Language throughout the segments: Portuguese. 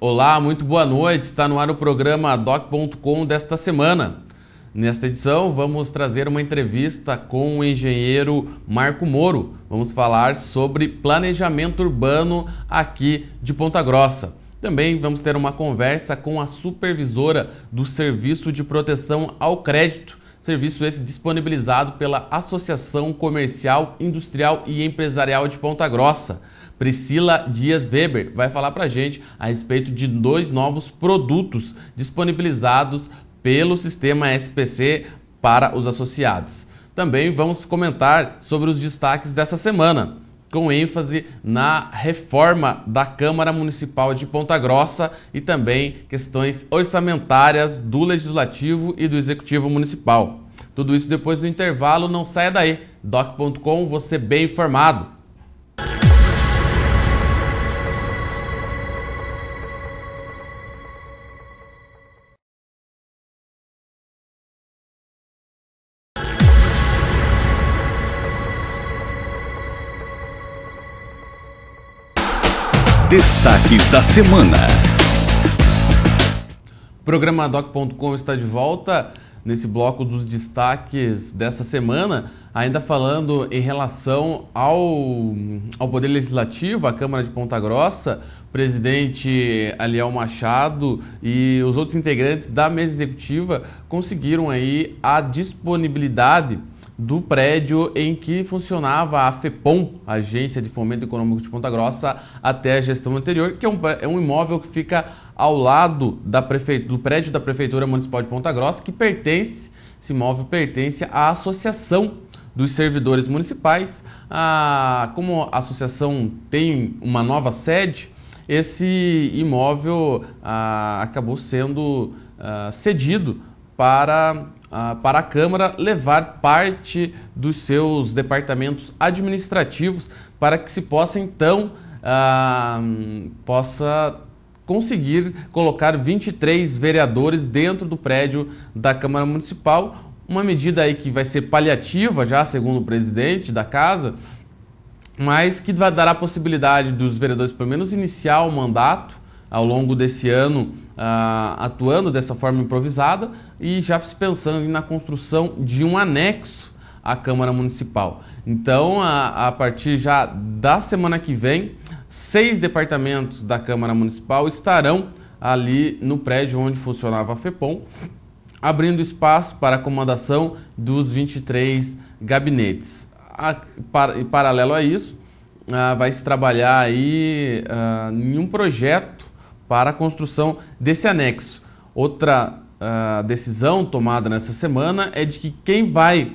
Olá, muito boa noite. Está no ar o programa Doc.com desta semana. Nesta edição, vamos trazer uma entrevista com o engenheiro Marco Moro. Vamos falar sobre planejamento urbano aqui de Ponta Grossa. Também vamos ter uma conversa com a supervisora do Serviço de Proteção ao Crédito, serviço esse disponibilizado pela Associação Comercial, Industrial e Empresarial de Ponta Grossa. Priscila Dias Weber vai falar para a gente a respeito de 2 novos produtos disponibilizados pelo sistema SPC para os associados. Também vamos comentar sobre os destaques dessa semana, com ênfase na reforma da Câmara Municipal de Ponta Grossa e também questões orçamentárias do Legislativo e do Executivo Municipal. Tudo isso depois do intervalo, não saia daí. Doc.com, você bem informado. Destaques da semana. O programa Doc.com está de volta nesse bloco dos destaques dessa semana, ainda falando em relação ao Poder Legislativo, a Câmara de Ponta Grossa. O presidente Aliel Machado e os outros integrantes da mesa executiva conseguiram aí a disponibilidade do prédio em que funcionava a FEPOM, a Agência de Fomento Econômico de Ponta Grossa, até a gestão anterior, que é um imóvel que fica ao lado do prédio da Prefeitura Municipal de Ponta Grossa, que esse imóvel pertence à Associação dos Servidores Municipais. Como a associação tem uma nova sede, esse imóvel acabou sendo cedido para a Câmara levar parte dos seus departamentos administrativos para que se possa, então, conseguir colocar 23 vereadores dentro do prédio da Câmara Municipal. Uma medida aí que vai ser paliativa, já segundo o presidente da casa, mas que vai dar a possibilidade dos vereadores, pelo menos, iniciar o mandato ao longo desse ano, atuando dessa forma improvisada e já se pensando na construção de um anexo à Câmara Municipal. Então, a partir já da semana que vem, 6 departamentos da Câmara Municipal estarão ali no prédio onde funcionava a FEPOM, abrindo espaço para a acomodação dos 23 gabinetes. Em paralelo a isso, vai se trabalhar aí em um projeto para a construção desse anexo. Outra decisão tomada nessa semana é de que quem vai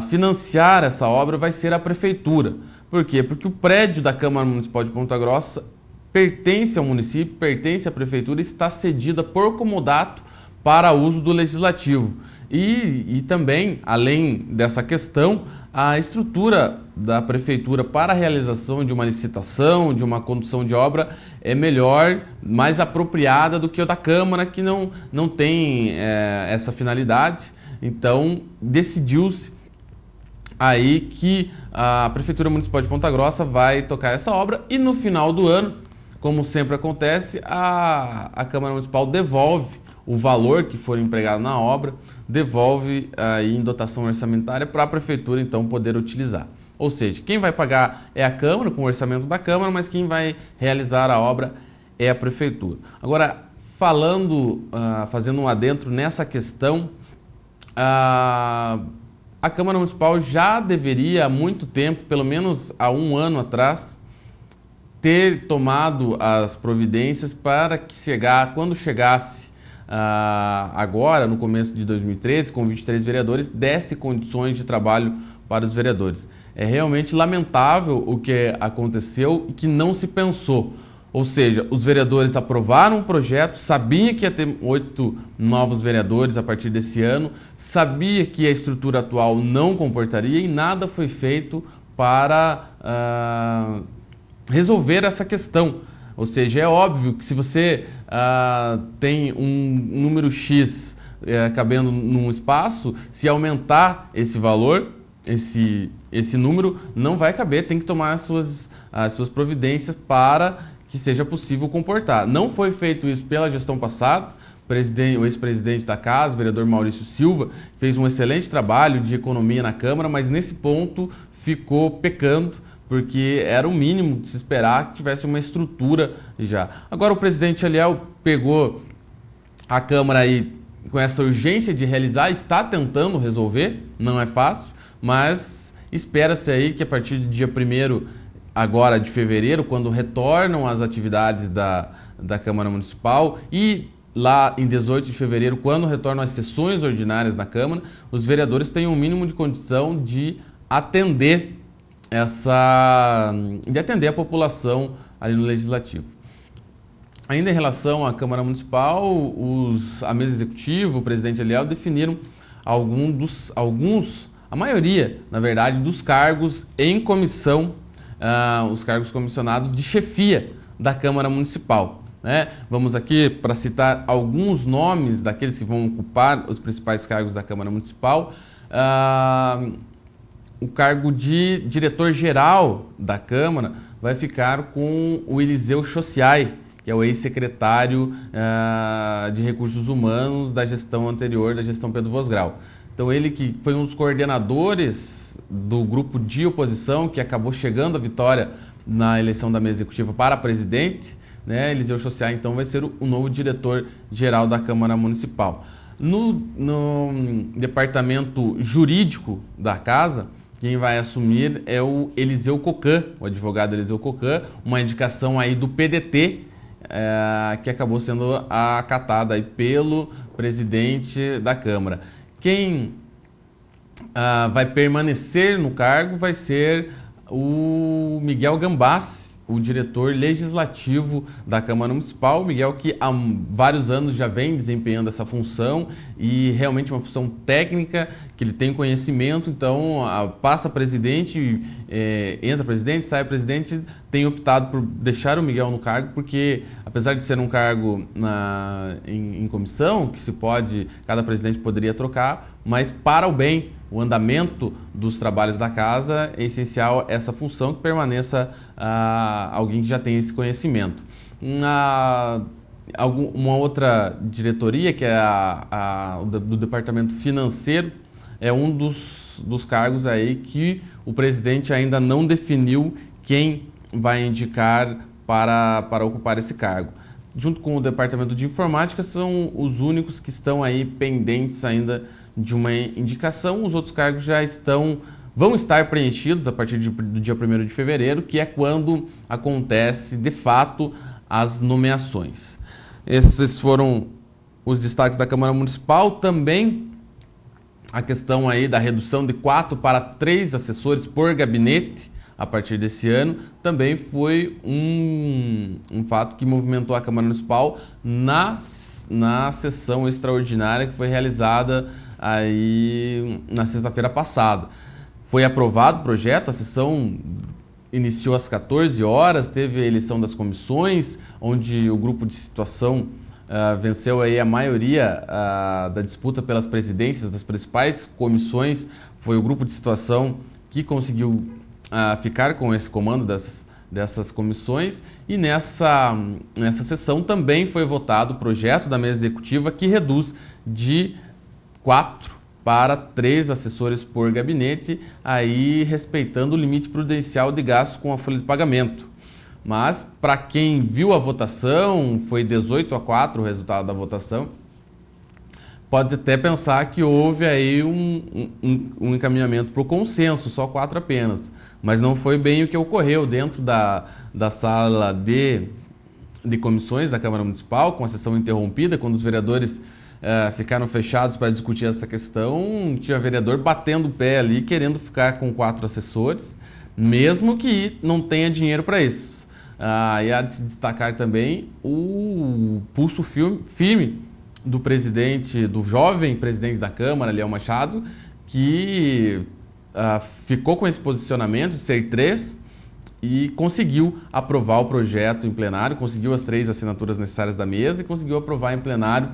financiar essa obra vai ser a Prefeitura. Por quê? Porque o prédio da Câmara Municipal de Ponta Grossa pertence ao município, pertence à Prefeitura e está cedida por comodato para uso do Legislativo. E também, além dessa questão, a estrutura da Prefeitura para a realização de uma licitação, de uma condução de obra, é melhor, mais apropriada do que a da Câmara, que não tem essa finalidade. Então, decidiu-se aí que a Prefeitura Municipal de Ponta Grossa vai tocar essa obra e no final do ano, como sempre acontece, a Câmara Municipal devolve o valor que for empregado na obra, devolve aí em dotação orçamentária para a Prefeitura, então, poder utilizar. Ou seja, quem vai pagar é a Câmara, com o orçamento da Câmara, mas quem vai realizar a obra é a Prefeitura. Agora, fazendo um adentro nessa questão, a Câmara Municipal já deveria, há muito tempo, pelo menos há um ano atrás, ter tomado as providências para que quando chegasse agora, no começo de 2013, com 23 vereadores, desse condições de trabalho para os vereadores. É realmente lamentável o que aconteceu e que não se pensou. Ou seja, os vereadores aprovaram um projeto, sabia que ia ter 8 novos vereadores a partir desse ano, sabia que a estrutura atual não comportaria e nada foi feito para resolver essa questão. Ou seja, é óbvio que se você tem um número X cabendo num espaço, se aumentar esse valor, esse número não vai caber, tem que tomar as suas providências para que seja possível comportar. Não foi feito isso pela gestão passada. O ex-presidente da Casa, o vereador Maurício Silva, fez um excelente trabalho de economia na Câmara, mas nesse ponto ficou pecando, porque era o mínimo de se esperar que tivesse uma estrutura já. Agora o presidente Eliel pegou a Câmara aí com essa urgência de realizar, está tentando resolver, não é fácil, mas espera-se aí que a partir do dia 1º agora de fevereiro, quando retornam as atividades da Câmara Municipal e lá em 18 de fevereiro, quando retornam as sessões ordinárias da Câmara, os vereadores têm um mínimo de condição de atender a população ali no Legislativo. Ainda em relação à Câmara Municipal, a mesa executiva, o presidente Eliel definiram a maioria, na verdade, dos cargos em comissão, os cargos comissionados de chefia da Câmara Municipal. Né? Vamos aqui para citar alguns nomes daqueles que vão ocupar os principais cargos da Câmara Municipal. O cargo de diretor-geral da Câmara vai ficar com o Eliseu Chociai, que é o ex-secretário de Recursos Humanos da gestão anterior, da gestão Pedro Vosgrau. Então ele que foi um dos coordenadores do grupo de oposição que acabou chegando à vitória na eleição da mesa executiva para presidente, né? Eliseu Chociai, então, vai ser o novo diretor-geral da Câmara Municipal. No departamento jurídico da Casa, quem vai assumir é o Eliseu Cocan, o advogado Eliseu Cocan, uma indicação aí do PDT, que acabou sendo acatada aí pelo presidente da Câmara. Quem vai permanecer no cargo vai ser o Miguel Gambassi, o diretor legislativo da Câmara Municipal. Miguel, que há vários anos já vem desempenhando essa função e realmente uma função técnica, que ele tem conhecimento, então passa presidente, entra presidente, sai presidente, tem optado por deixar o Miguel no cargo, porque apesar de ser um cargo em comissão, que cada presidente poderia trocar, mas para o bem, o andamento dos trabalhos da casa, é essencial essa função que permaneça alguém que já tem esse conhecimento. Uma outra diretoria, que é do departamento financeiro, é um dos cargos aí que o presidente ainda não definiu quem vai indicar para ocupar esse cargo. Junto com o departamento de informática, são os únicos que estão aí pendentes ainda de uma indicação. Os outros cargos vão estar preenchidos a partir do dia 1º de fevereiro, que é quando acontece de fato as nomeações. Esses foram os destaques da Câmara Municipal. Também a questão aí da redução de 4 para 3 assessores por gabinete a partir desse ano também foi um fato que movimentou a Câmara Municipal na sessão extraordinária que foi realizada aí na sexta-feira passada. Foi aprovado o projeto, a sessão iniciou às 14 horas, teve a eleição das comissões, onde o grupo de situação venceu aí a maioria da disputa pelas presidências das principais comissões. Foi o grupo de situação que conseguiu ficar com esse comando dessas comissões, e nessa sessão também foi votado o projeto da mesa executiva que reduz de 4 para 3 assessores por gabinete, aí respeitando o limite prudencial de gastos com a folha de pagamento. Mas, para quem viu a votação, foi 18-4 o resultado da votação, pode até pensar que houve aí um encaminhamento para o consenso, só 4 apenas. Mas não foi bem o que ocorreu dentro da sala de comissões da Câmara Municipal, com a sessão interrompida, quando os vereadores ficaram fechados para discutir essa questão. Tinha vereador batendo o pé ali, querendo ficar com 4 assessores, mesmo que não tenha dinheiro para isso. E há de se destacar também o pulso firme do presidente, do jovem presidente da Câmara, Eliel Machado, que ficou com esse posicionamento de ser 3 e conseguiu aprovar o projeto em plenário, conseguiu as 3 assinaturas necessárias da mesa e conseguiu aprovar em plenário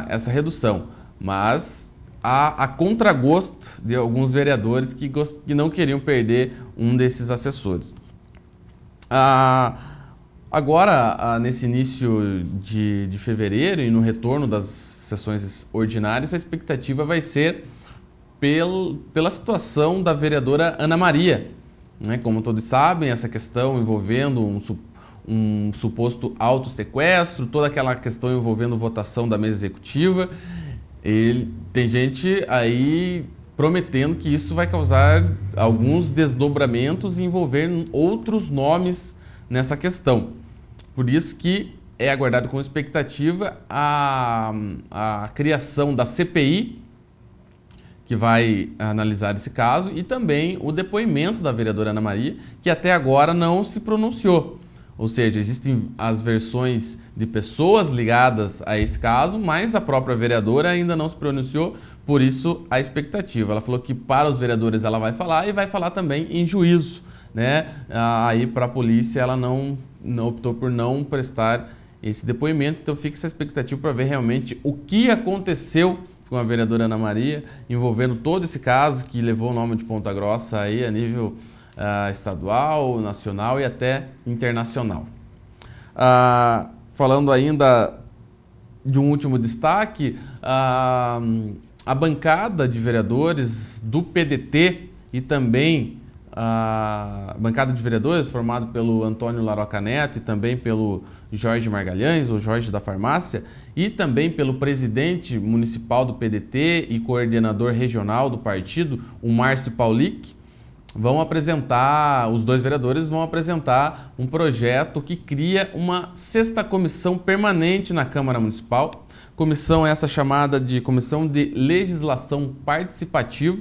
essa redução. Mas a contragosto de alguns vereadores que não queriam perder um desses assessores. Agora, nesse início de fevereiro e no retorno das sessões ordinárias, a expectativa vai ser pela situação da vereadora Ana Maria. Né? Como todos sabem, essa questão envolvendo um suposto autossequestro, toda aquela questão envolvendo votação da mesa executiva. Tem gente aí prometendo que isso vai causar alguns desdobramentos e envolver outros nomes nessa questão. Por isso que é aguardado com expectativa a criação da CPI, que vai analisar esse caso, e também o depoimento da vereadora Ana Maria, que até agora não se pronunciou. Ou seja, existem as versões de pessoas ligadas a esse caso, mas a própria vereadora ainda não se pronunciou, por isso a expectativa. Ela falou que para os vereadores ela vai falar e vai falar também em juízo, né? Aí para a polícia ela não optou por não prestar esse depoimento, então fica essa expectativa para ver realmente o que aconteceu com a vereadora Ana Maria, envolvendo todo esse caso que levou o nome de Ponta Grossa aí a nível estadual, nacional e até internacional. Falando ainda de um último destaque, a bancada de vereadores do PDT e também a bancada de vereadores formada pelo Antônio Laroca Neto e também pelo Jorge Margalhães, ou Jorge da Farmácia, e também pelo presidente municipal do PDT e coordenador regional do partido, o Márcio Paulic, os dois vereadores vão apresentar um projeto que cria uma 6ª comissão permanente na Câmara Municipal. Comissão essa chamada de Comissão de Legislação Participativa,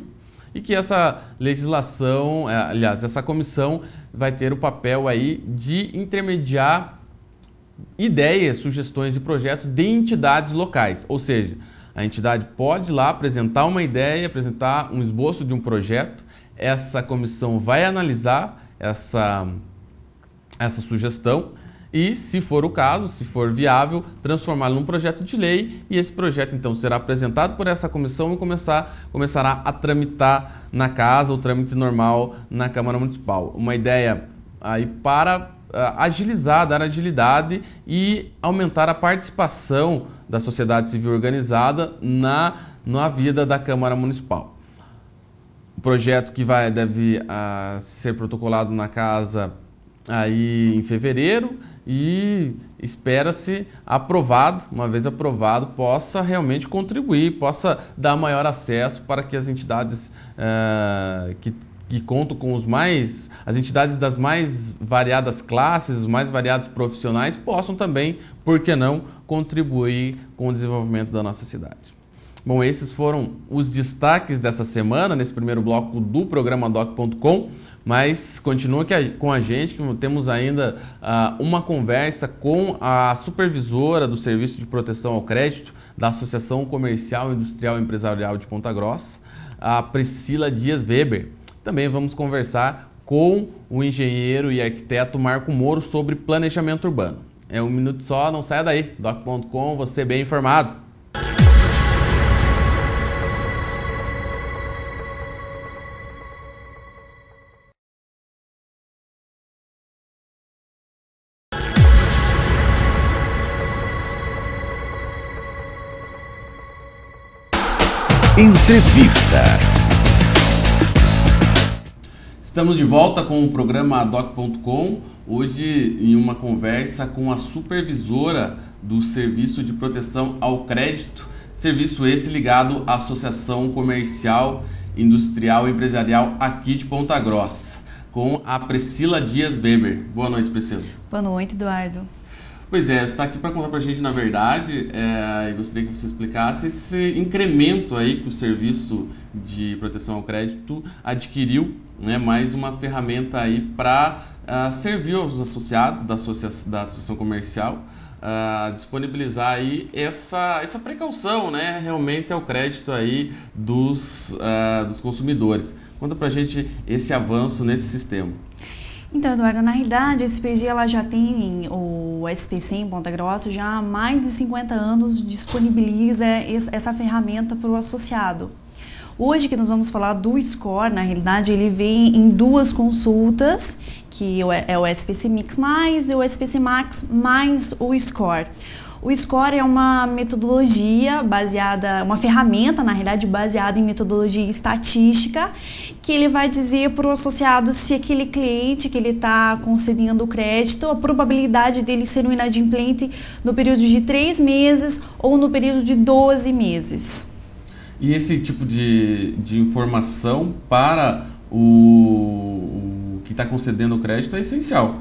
e que essa legislação, essa comissão vai ter o papel aí de intermediar ideias, sugestões e projetos de entidades locais. Ou seja, a entidade pode ir lá apresentar uma ideia, apresentar um esboço de um projeto, essa comissão vai analisar essa sugestão e, se for o caso, se for viável, transformá-lo num projeto de lei, e esse projeto então será apresentado por essa comissão e começará a tramitar na casa, o trâmite normal na Câmara Municipal. Uma ideia aí para agilizar, dar agilidade e aumentar a participação da sociedade civil organizada na vida da Câmara Municipal. O projeto que deve ser protocolado na casa aí em fevereiro, e espera-se aprovado, uma vez aprovado, possa realmente contribuir, possa dar maior acesso para que as entidades que contam com as entidades das mais variadas classes, os mais variados profissionais, possam também, por que não, contribuir com o desenvolvimento da nossa cidade. Bom, esses foram os destaques dessa semana, nesse primeiro bloco do programa Doc.com, mas continua com a gente, que temos ainda uma conversa com a supervisora do Serviço de Proteção ao Crédito da Associação Comercial, Industrial e Empresarial de Ponta Grossa, a Priscila Dias Weber. Também vamos conversar com o engenheiro e arquiteto Marco Moro sobre planejamento urbano. É um minuto só, não saia daí. Doc.com, você bem informado. Entrevista. Estamos de volta com o programa Doc.com, hoje em uma conversa com a supervisora do Serviço de Proteção ao Crédito, serviço esse ligado à Associação Comercial, Industrial e Empresarial aqui de Ponta Grossa, com a Priscila Dias Weber. Boa noite, Priscila. Boa noite, Eduardo. Pois é, você está aqui para contar para a gente, na verdade, e gostaria que você explicasse esse incremento aí que o Serviço de Proteção ao Crédito adquiriu, né, mais uma ferramenta aí para servir aos associados da Associação Comercial, disponibilizar aí essa precaução, né, realmente ao crédito aí dos consumidores. Conta para a gente esse avanço nesse sistema. Então, Eduardo, na realidade, a SPG ela já tem, o SPC em Ponta Grossa, já há mais de 50 anos disponibiliza essa ferramenta para o associado. Hoje que nós vamos falar do score, na realidade ele vem em duas consultas, que é o SPC Mix mais e o SPC Max mais o score. O score é uma metodologia baseada, uma ferramenta, na realidade, baseada em metodologia estatística, que ele vai dizer para o associado se aquele cliente que ele está concedendo o crédito, a probabilidade dele ser um inadimplente no período de 3 meses ou no período de 12 meses. E esse tipo de informação para o que está concedendo o crédito é essencial.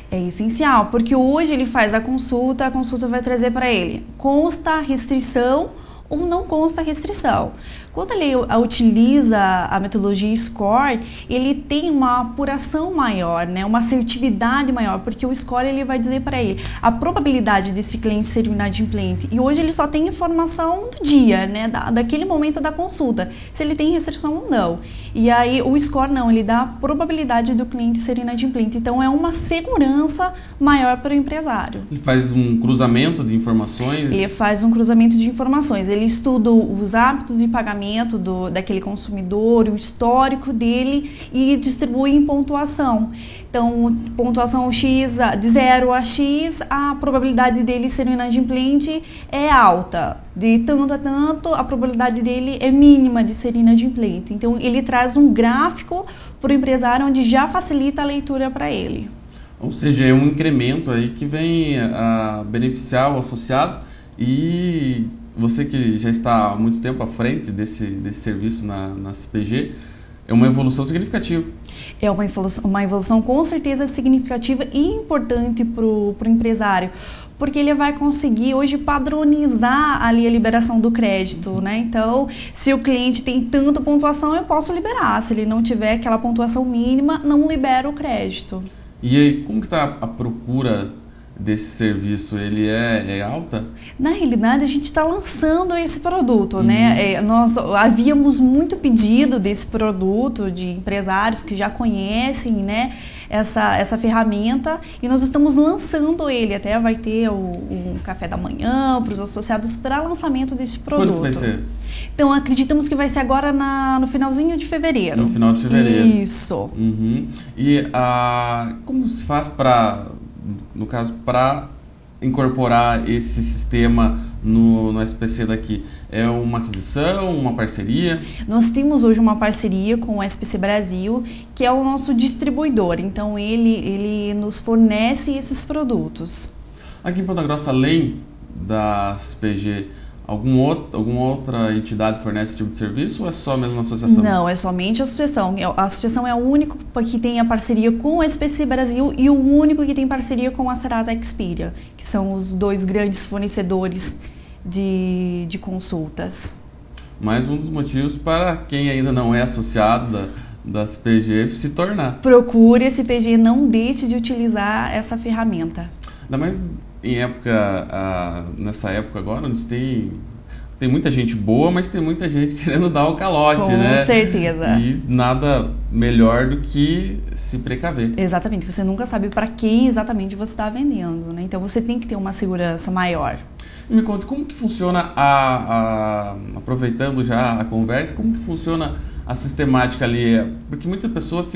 É essencial, porque hoje ele faz a consulta vai trazer para ele consta restrição ou não consta restrição. Quando ele utiliza a metodologia SCORE, ele tem uma apuração maior, né? Uma assertividade maior, porque o SCORE ele vai dizer para ele a probabilidade desse cliente ser um inadimplente. E hoje ele só tem informação do dia, né? Daquele momento da consulta, se ele tem restrição ou não. E aí o SCORE não, ele dá a probabilidade do cliente ser inadimplente. Então é uma segurança maior para o empresário. Ele faz um cruzamento de informações? Ele faz um cruzamento de informações. Ele estuda os hábitos de pagamento daquele consumidor, o histórico dele e distribui em pontuação. Então, pontuação X, de 0 a X, a probabilidade dele ser um inadimplente é alta. De tanto a tanto, a probabilidade dele é mínima de ser inadimplente. Então, ele traz um gráfico para o empresário onde já facilita a leitura para ele. Ou seja, é um incremento aí que vem a beneficiar o associado, e você que já está há muito tempo à frente desse serviço na CPG, é uma evolução significativa. É uma evolução com certeza significativa e importante para o empresário, porque ele vai conseguir hoje padronizar ali a liberação do crédito, né? Então, se o cliente tem tanta pontuação, eu posso liberar. Se ele não tiver aquela pontuação mínima, não libera o crédito. E aí, como que está a procura desse serviço? Ele é alta? Na realidade, a gente está lançando esse produto, né? Nós havíamos muito pedido desse produto de empresários que já conhecem, né, essa ferramenta, e nós estamos lançando ele. Até vai ter um café da manhã para os associados para lançamento desse produto. Quando que vai ser? Então, acreditamos que vai ser agora no finalzinho de fevereiro. No final de fevereiro. Isso. E como se faz no caso, para incorporar esse sistema no SPC daqui? É uma aquisição, uma parceria? Nós temos hoje uma parceria com o SPC Brasil, que é o nosso distribuidor. Então, ele nos fornece esses produtos. Aqui em Ponta Grossa, além da CPG, alguma outra entidade fornece esse tipo de serviço ou é só mesmo a associação? Não, é somente a associação. A associação é o único que tem a parceria com o SPC Brasil e o único que tem parceria com a Serasa Experian, que são os dois grandes fornecedores de consultas. Mais um dos motivos para quem ainda não é associado da CPG se tornar. Procure a CPG, não deixe de utilizar essa ferramenta. Ainda mais nessa época agora, onde tem muita gente boa, mas tem muita gente querendo dar o calote, né? Com certeza. E nada melhor do que se precaver. Exatamente, você nunca sabe para quem exatamente você está vendendo, né? Então você tem que ter uma segurança maior. E me conta, como que funciona, aproveitando já a conversa, como que funciona a sistemática ali? Porque muita pessoa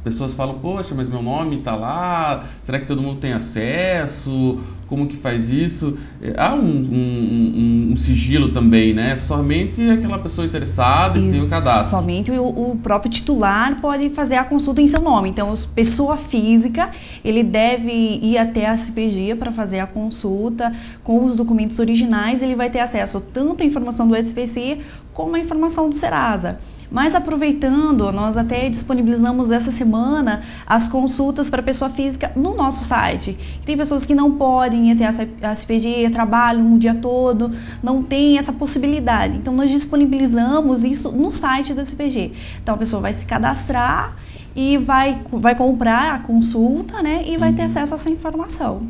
pessoas falam, poxa, mas meu nome está lá, será que todo mundo tem acesso? Como que faz isso? Há um sigilo também, né? Somente aquela pessoa interessada que tem o cadastro. Somente o próprio titular pode fazer a consulta em seu nome. Então, pessoa física, ele deve ir até a CPG para fazer a consulta com os documentos originais. Ele vai ter acesso tanto à informação do SPC como à informação do Serasa. Mas aproveitando, nós até disponibilizamos essa semana as consultas para pessoa física no nosso site. Tem pessoas que não podem ir até a CPG, trabalham o dia todo, não tem essa possibilidade. Então nós disponibilizamos isso no site da CPG. Então a pessoa vai se cadastrar e vai comprar a consulta, né, e vai ter acesso a essa informação.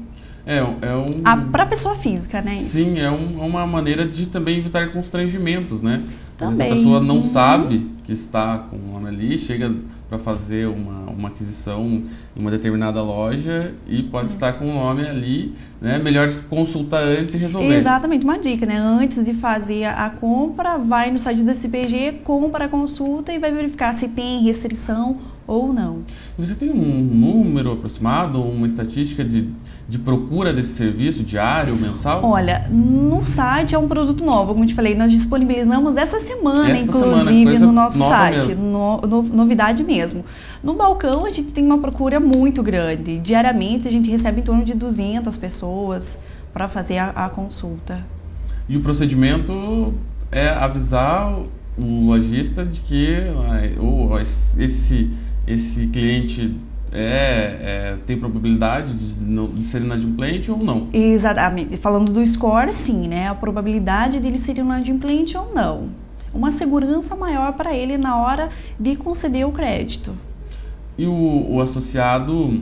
Para a pessoa física, né? Sim, é uma maneira de também evitar constrangimentos, né? Também. Às vezes a pessoa não sabe que está com o nome ali, chega para fazer uma aquisição em uma determinada loja e pode estar com o nome ali, né? Melhor consultar antes e resolver. Exatamente, uma dica, né? Antes de fazer a compra, vai no site da CPG, compra a consulta e vai verificar se tem restrição ou não. Você tem um número aproximado, uma estatística de procura desse serviço diário, mensal? Olha, no site é um produto novo, como eu te falei, nós disponibilizamos essa semana, inclusive, no nosso site. Novidade mesmo. No balcão a gente tem uma procura muito grande. Diariamente a gente recebe em torno de 200 pessoas para fazer a consulta. E o procedimento é avisar o lojista de que esse cliente tem probabilidade de ser inadimplente ou não? Exatamente. Falando do score, sim, né? A probabilidade dele ser inadimplente ou não. Uma segurança maior para ele na hora de conceder o crédito. E o associado,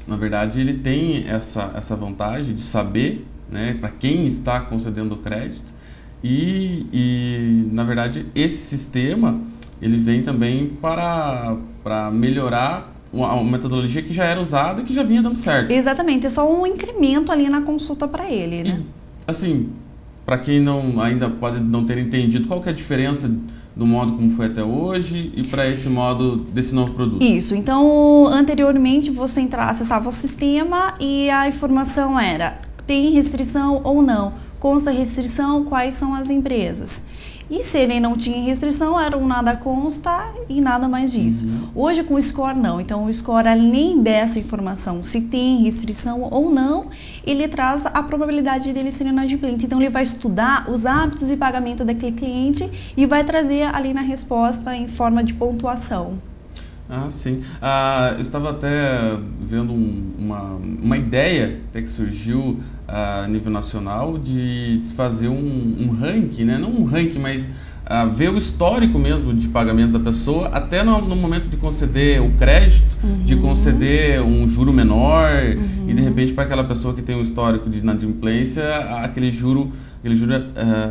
na verdade, ele tem essa vantagem de saber, né, para quem está concedendo o crédito e, na verdade, esse sistema ele vem também para melhorar uma metodologia que já era usada e que já vinha dando certo. Exatamente, é só um incremento ali na consulta para ele, né? E, assim, para quem ainda pode não ter entendido, qual que é a diferença do modo como foi até hoje e para esse modo desse novo produto? Isso, então anteriormente você acessava o sistema e a informação era: tem restrição ou não? Consta restrição, quais são as empresas? E se ele não tinha restrição, era um nada consta e nada mais disso. Hoje com o score não. Então o score, além dessa informação, se tem restrição ou não, ele traz a probabilidade dele ser inadimplente. Então ele vai estudar os hábitos de pagamento daquele cliente e vai trazer ali na resposta em forma de pontuação. Ah, sim. Eu estava até vendo uma ideia até que surgiu a nível nacional de se fazer um ranking, né? Não um ranking, mas ver o histórico mesmo de pagamento da pessoa até no momento de conceder o crédito, de conceder um juro menor e de repente para aquela pessoa que tem um histórico de inadimplência, aquele juro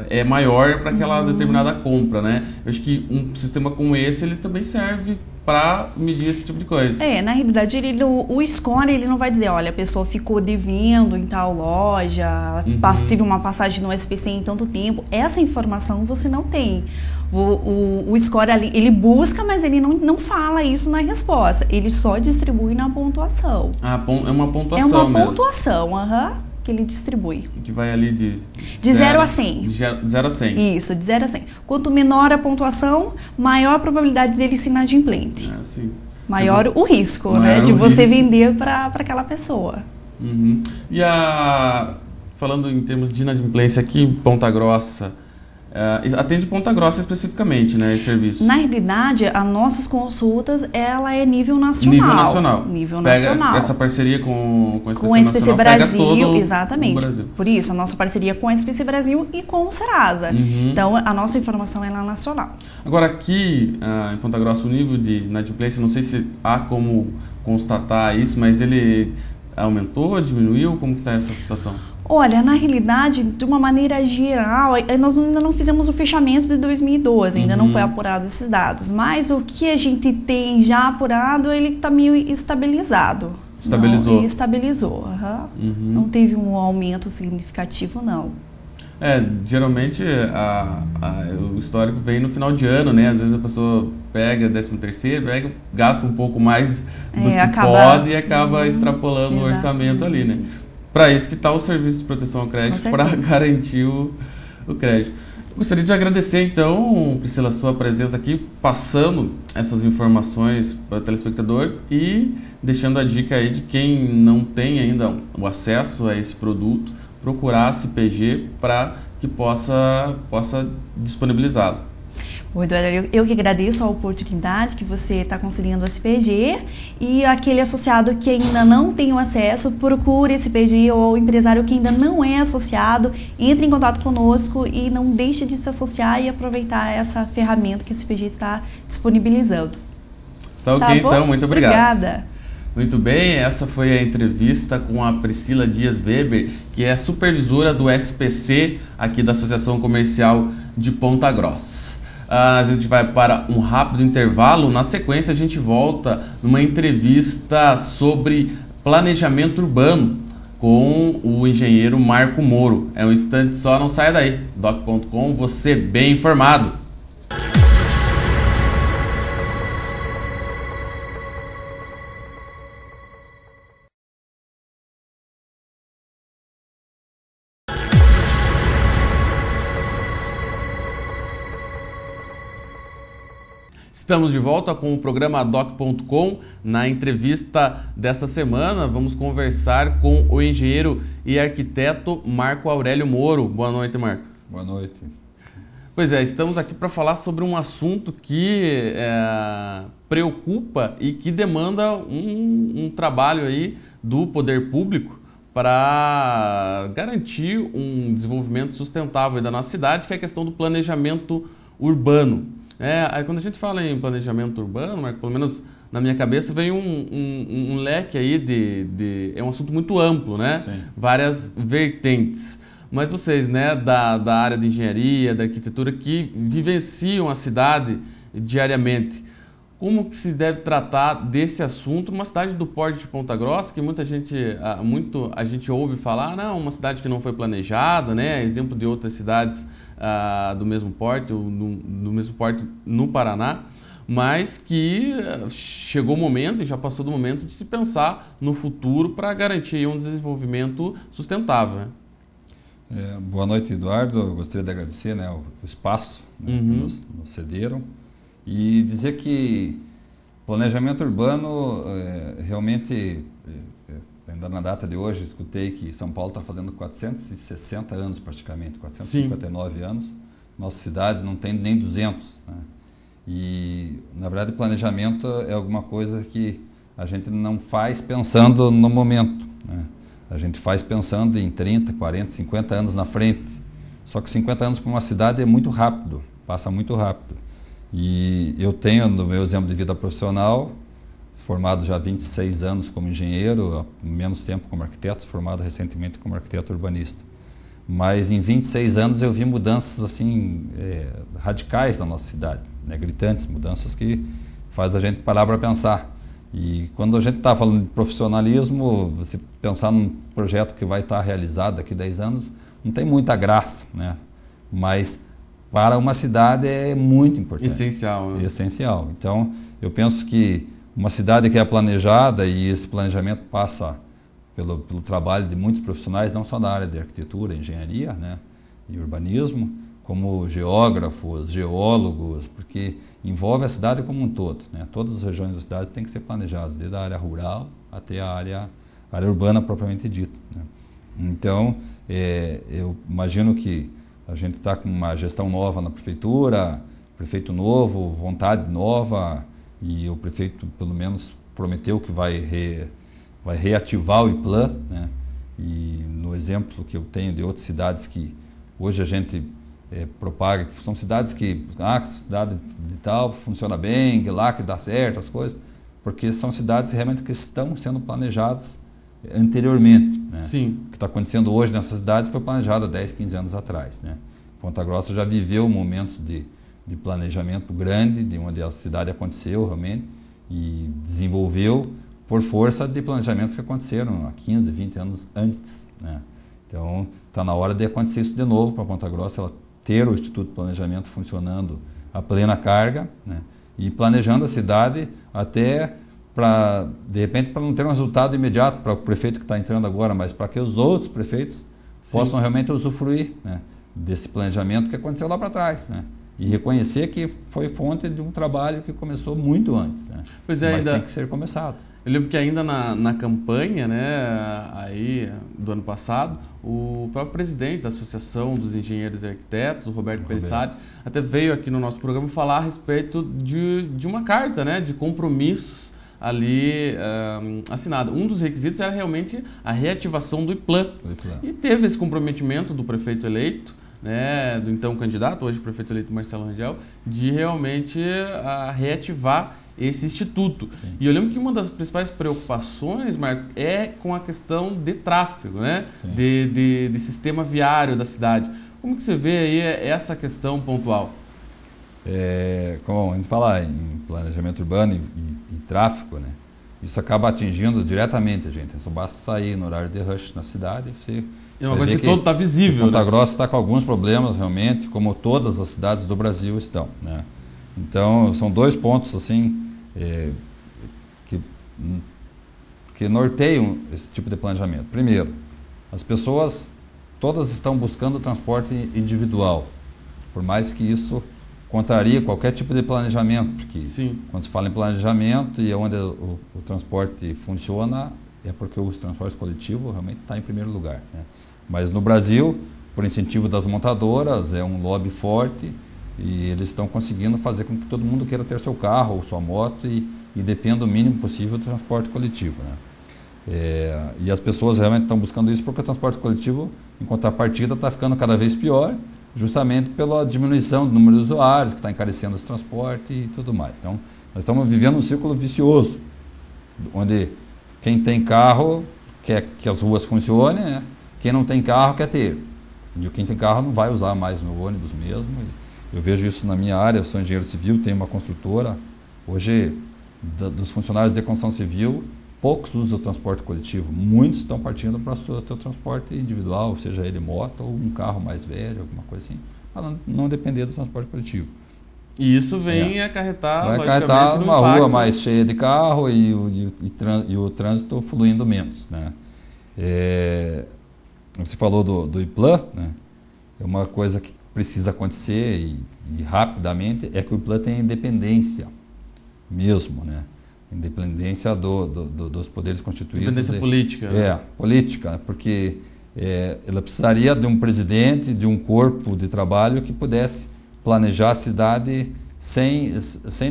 é maior para aquela determinada compra, né? Eu acho que um sistema como esse ele também serve para medir esse tipo de coisa. Na realidade, o score ele não vai dizer, olha, a pessoa ficou devendo em tal loja, teve uma passagem no SPC em tanto tempo. Essa informação você não tem. O score ali, ele busca, mas ele não fala isso na resposta. Ele só distribui na pontuação. É uma pontuação mesmo. É uma mesmo. Pontuação, que ele distribui. Que vai ali de 0 a 100. De 0 a 100. Isso, de 0 a 100. Quanto menor a pontuação, maior a probabilidade dele ser inadimplente. Sim. Maior o risco, né? De você vender para aquela pessoa. E falando em termos de inadimplência aqui em Ponta Grossa, atende Ponta Grossa especificamente, né, esse serviço? Na realidade, as nossas consultas, ela é nível nacional. Nível nacional. Essa parceria com a SPC Brasil, exatamente. Brasil. Por isso, a nossa parceria com a SPC Brasil e com o Serasa. Então, a nossa informação é nacional. Agora, aqui em Ponta Grossa, o nível de inadimplência, não sei se há como constatar isso, mas ele aumentou, diminuiu? Como que está essa situação? Olha, na realidade, de uma maneira geral, nós ainda não fizemos o fechamento de 2012, ainda não foi apurado esses dados, mas o que a gente tem já apurado, ele está meio estabilizado. Estabilizou? Estabilizou, Não teve um aumento significativo, não. Geralmente o histórico vem no final de ano, né? Às vezes a pessoa pega 13º, gasta um pouco mais do que pode e acaba extrapolando o orçamento ali, né? Para isso que está o Serviço de Proteção ao Crédito, para garantir o crédito. Gostaria de agradecer, então, Priscila, a sua presença aqui, passando essas informações para o telespectador e deixando a dica aí de quem não tem ainda o acesso a esse produto, procurar a CPG para que possa disponibilizá-lo. Oi, Eduardo, eu que agradeço a oportunidade que você está concedendo a CPG e aquele associado que ainda não tem o acesso, procure a CPG ou o empresário que ainda não é associado, entre em contato conosco e não deixe de se associar e aproveitar essa ferramenta que a CPG está disponibilizando. Tá ok, então, muito obrigado. Obrigada. Muito bem, essa foi a entrevista com a Priscila Dias Weber, que é supervisora do SPC aqui da Associação Comercial de Ponta Grossa. A gente vai para um rápido intervalo. Na sequência, a gente volta numa entrevista sobre planejamento urbano com o engenheiro Marco Moro. É um instante só, não saia daí. Doc.com, você bem informado. Estamos de volta com o programa Doc.com. Na entrevista desta semana, vamos conversar com o engenheiro e arquiteto Marco Aurélio Moro. Boa noite, Marco. Boa noite. Pois é, estamos aqui para falar sobre um assunto que preocupa e que demanda um trabalho aí do poder público para garantir um desenvolvimento sustentável da nossa cidade, que é a questão do planejamento urbano. Aí quando a gente fala em planejamento urbano, Marco, pelo menos na minha cabeça vem um leque aí é um assunto muito amplo, né? Sim. Várias vertentes. Mas vocês, né, da área de engenharia, da arquitetura, que vivenciam a cidade diariamente, como que se deve tratar desse assunto numa cidade do porte de Ponta Grossa, que muita gente, a gente ouve falar, não, uma cidade que não foi planejada, né? Exemplo de outras cidades do mesmo porte, ou do mesmo porte no Paraná, mas que chegou o momento, e já passou do momento, de se pensar no futuro para garantir um desenvolvimento sustentável, né? Boa noite, Eduardo. Eu gostaria de agradecer, né, o espaço, né, que nos cederam, e dizer que planejamento urbano realmente, ainda na data de hoje, escutei que São Paulo está fazendo 460 anos praticamente, 459 anos. Nossa cidade não tem nem 200, né? E, na verdade, planejamento é alguma coisa que a gente não faz pensando no momento, né? A gente faz pensando em 30, 40, 50 anos na frente. Só que 50 anos para uma cidade é muito rápido, passa muito rápido. E eu tenho, no meu exemplo de vida profissional, formado já há 26 anos como engenheiro, há menos tempo como arquiteto, formado recentemente como arquiteto urbanista. Mas em 26 anos eu vi mudanças assim radicais na nossa cidade, né? Gritantes, mudanças que faz a gente parar para pensar. E quando a gente está falando de profissionalismo, você pensar num projeto que vai estar realizado daqui a 10 anos, não tem muita graça, né? Mas para uma cidade é muito importante. Essencial, né? Essencial. Então, eu penso que uma cidade que é planejada, e esse planejamento passa pelo trabalho de muitos profissionais, não só da área de arquitetura, engenharia, né, e urbanismo, como geógrafos, geólogos, porque envolve a cidade como um todo, né? Todas as regiões da cidade têm que ser planejadas, desde a área rural até a área urbana propriamente dita, né? Então, eu imagino que a gente está com uma gestão nova na prefeitura, prefeito novo, vontade nova, e o prefeito, pelo menos, prometeu que vai reativar o IPLAN, né? E no exemplo que eu tenho de outras cidades que hoje a gente propaga, que são cidades que, cidade de tal funciona bem, lá que dá certo as coisas, porque são cidades realmente que estão sendo planejadas anteriormente, né? Sim. O que está acontecendo hoje nessas cidades foi planejado há 10, 15 anos atrás, né? Ponta Grossa já viveu momentos de planejamento grande, de onde a cidade aconteceu realmente e desenvolveu por força de planejamentos que aconteceram há 15, 20 anos antes, né? Então, está na hora de acontecer isso de novo para Ponta Grossa, ela ter o Instituto de Planejamento funcionando a plena carga, né? E planejando a cidade até para, de repente, para não ter um resultado imediato para o prefeito que está entrando agora, mas para que os outros prefeitos possam realmente usufruir, né, desse planejamento que aconteceu lá para trás, né? E reconhecer que foi fonte de um trabalho que começou muito antes, né? Pois mas ainda tem que ser começado. Eu lembro que ainda na campanha, né, aí, do ano passado, o próprio presidente da Associação dos Engenheiros e Arquitetos, o Roberto Pelissari, até veio aqui no nosso programa falar a respeito de uma carta, né, de compromissos ali assinada. Um dos requisitos era realmente a reativação do IPLAN. E teve esse comprometimento do prefeito eleito, né, do então candidato, hoje prefeito eleito Marcelo Rangel, de realmente reativar esse instituto. Sim. E eu lembro que uma das principais preocupações, Marco, é com a questão de tráfego, né, de sistema viário da cidade. Como que você vê aí essa questão pontual? Como a gente fala em planejamento urbano e tráfego, né? Isso acaba atingindo diretamente a gente. Só basta sair no horário de rush na cidade e você... É uma coisa que todo está visível. Ponta Grossa está com alguns problemas realmente, como todas as cidades do Brasil estão, né? Então, são 2 pontos assim que norteiam esse tipo de planejamento. Primeiro, as pessoas todas estão buscando transporte individual, por mais que isso contraria qualquer tipo de planejamento, porque Sim. Quando se fala em planejamento e onde o transporte funciona, é porque o transporte coletivo realmente está em primeiro lugar, né? Mas no Brasil, por incentivo das montadoras, é um lobby forte e eles estão conseguindo fazer com que todo mundo queira ter seu carro ou sua moto e dependa o mínimo possível do transporte coletivo, né? E as pessoas realmente estão buscando isso porque o transporte coletivo, em contrapartida, está ficando cada vez pior, justamente pela diminuição do número de usuários, que está encarecendo esse transporte e tudo mais. Então, nós estamos vivendo um círculo vicioso, onde quem tem carro quer que as ruas funcionem, né? Quem não tem carro quer ter. E quem tem carro não vai usar mais o ônibus mesmo. Eu vejo isso na minha área, eu sou engenheiro civil, tenho uma construtora. Hoje, dos funcionários de construção civil, poucos usam o transporte coletivo. Muitos estão partindo para o seu transporte individual, seja ele moto ou um carro mais velho, alguma coisa assim, para não depender do transporte coletivo. E isso vem acarretar, vai acarretar uma rua mais cheia de carro e o trânsito fluindo menos, né? Você falou do IPLAN, né? É uma coisa que precisa acontecer e rapidamente, é que o IPLAN tem independência mesmo, né? Independência dos poderes constituídos. Independência política. Política, porque ela precisaria de um presidente, de um corpo de trabalho que pudesse planejar a cidade sem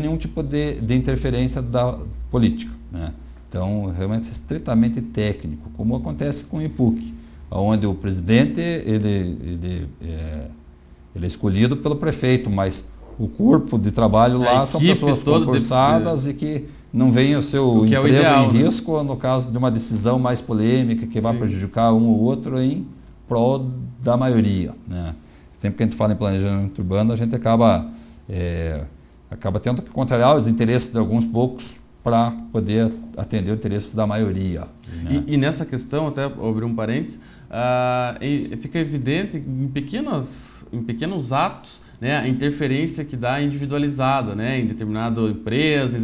nenhum tipo de interferência da política, né? Então, realmente estritamente técnico, como acontece com o IPUC, onde o presidente ele é escolhido pelo prefeito, mas o corpo de trabalho lá são pessoas concursadas e que não veem o seu emprego em risco, no caso de uma decisão mais polêmica que vai prejudicar um ou outro em prol da maioria, né? Sempre que a gente fala em planejamento urbano, a gente acaba tendo que contrariar os interesses de alguns poucos para poder atender o interesse da maioria, né? E nessa questão, até abrir um parênteses, fica evidente em pequenos atos, né, a interferência que dá individualizada, né, em determinada empresa.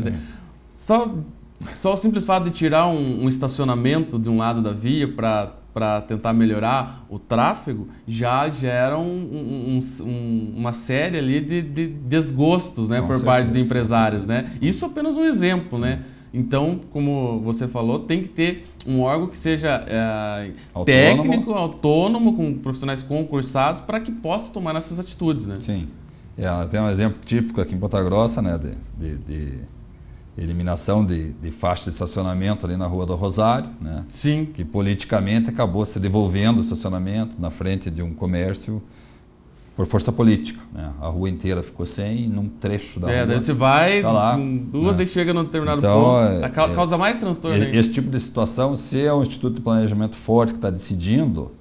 Só o simples fato de tirar um estacionamento de um lado da via para tentar melhorar o tráfego já gera uma série ali de desgostos, né, por parte de empresários, né? Isso é apenas um exemplo, né? Então, como você falou, tem que ter um órgão que seja técnico, autônomo, com profissionais concursados, para que possa tomar essas atitudes, né? Sim. Tem um exemplo típico aqui em Ponta Grossa, né, de eliminação de faixa de estacionamento ali na Rua do Rosário, né? Sim. Que politicamente acabou se devolvendo o estacionamento na frente de um comércio por força política, né? A rua inteira ficou sem, num trecho da rua. Daí você vai, tá lá, duas, daí chega num determinado ponto, causa mais transtorno. Esse tipo de situação, se é um instituto de planejamento forte que está decidindo,